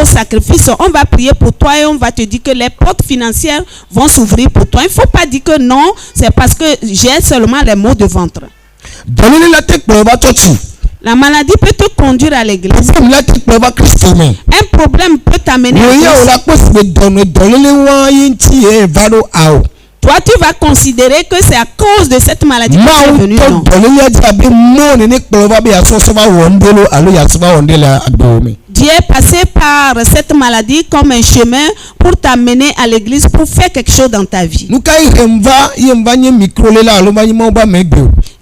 au sacrifice, on va prier pour toi et on va te dire que les portes financières vont s'ouvrir pour toi. Il ne faut pas dire que non, c'est parce que j'ai seulement les maux de ventre. La maladie peut te conduire à l'église. Un problème peut t'amener à l'église. Toi, tu vas considérer que c'est à cause de cette maladie que tu es venu. Non. Dieu est passé par cette maladie comme un chemin pour t'amener à l'église, pour faire quelque chose dans ta vie.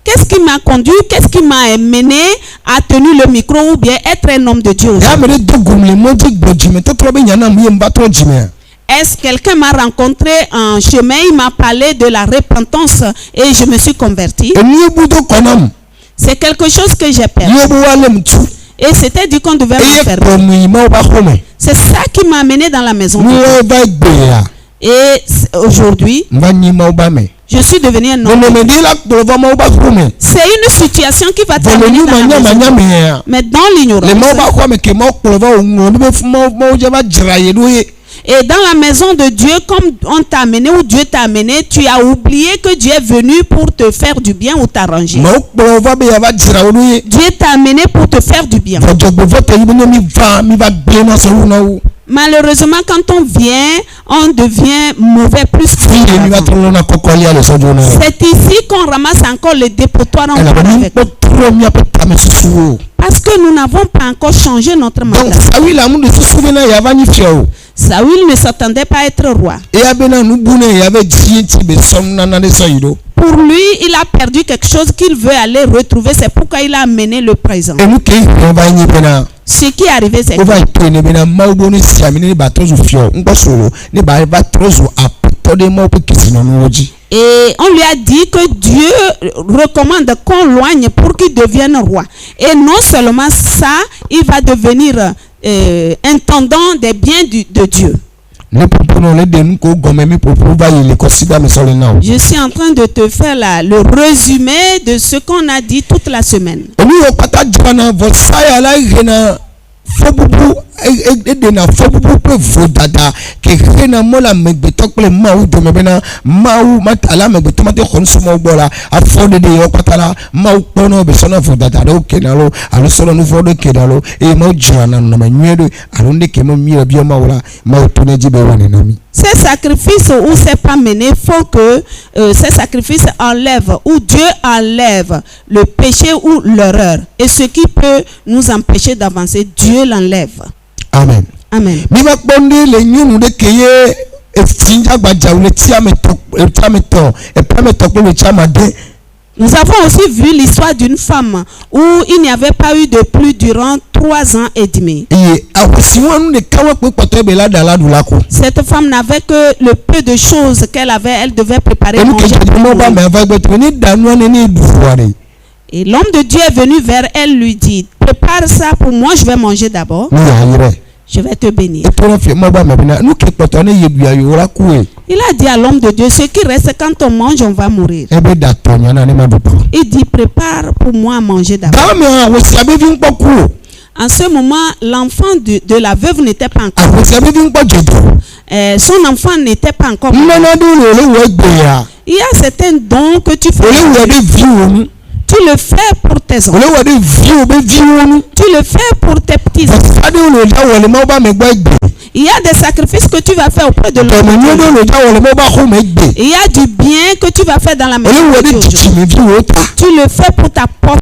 Qu'est-ce qui m'a conduit, qu'est-ce qui m'a mené à tenir le micro ou bien être un homme de Dieu? Est-ce que quelqu'un m'a rencontré en chemin, il m'a parlé de la repentance et je me suis converti? C'est quelque chose que j'ai perdu. Et c'était dit qu'on devait me faire. C'est ça qui m'a amené dans la maison. Et aujourd'hui, je suis devenu un homme. C'est une situation qui va t'amener dans la maison. Mais dans l'ignorance. Et dans la maison de Dieu, comme on t'a amené ou Dieu t'a amené, tu as oublié que Dieu est venu pour te faire du bien ou t'arranger. Dieu t'a amené pour te faire du bien. Malheureusement, quand on vient, on devient mauvais plus que c'est ici qu'on ramasse encore le dépotoir en avec. Parce que nous n'avons pas encore changé notre mandat. Saül ne s'attendait pas à être roi. Pour lui, il a perdu quelque chose qu'il veut aller retrouver. C'est pourquoi il a amené le présent. Ce qui est arrivé, c'est que et on lui a dit que Dieu recommande qu'on loigne pour qu'il devienne roi. Et non seulement ça, il va devenir intendant des biens de Dieu. Je suis en train de te faire le résumé de ce qu'on a dit toute la semaine. Ces sacrifices où c'est pas mené font que ces sacrifices enlèvent ou Dieu enlève le péché ou l'erreur. Et ce qui peut nous empêcher d'avancer, Dieu l'enlève. Amen. Amen. Nous avons aussi vu l'histoire d'une femme où il n'y avait pas eu de pluie durant 3 ans et demi. Cette femme n'avait que le peu de choses qu'elle avait, elle devait préparer manger. Et l'homme de Dieu est venu vers elle, lui dit, prépare ça pour moi, je vais manger d'abord. Je vais te bénir. Il a dit à l'homme de Dieu, ce qui reste quand on mange, on va mourir. Il dit, prépare pour moi à manger d'abord. En ce moment, l'enfant de la veuve n'était pas encore. Son enfant n'était pas encore. Il y a certains dons que tu fais. Tu le fais pour tes enfants. Tu le fais pour tes petits enfants. Il y a des sacrifices que tu vas faire auprès de l'homme. Il y a du bien que tu vas faire dans la maison de Dieu. Tu le fais pour ta propre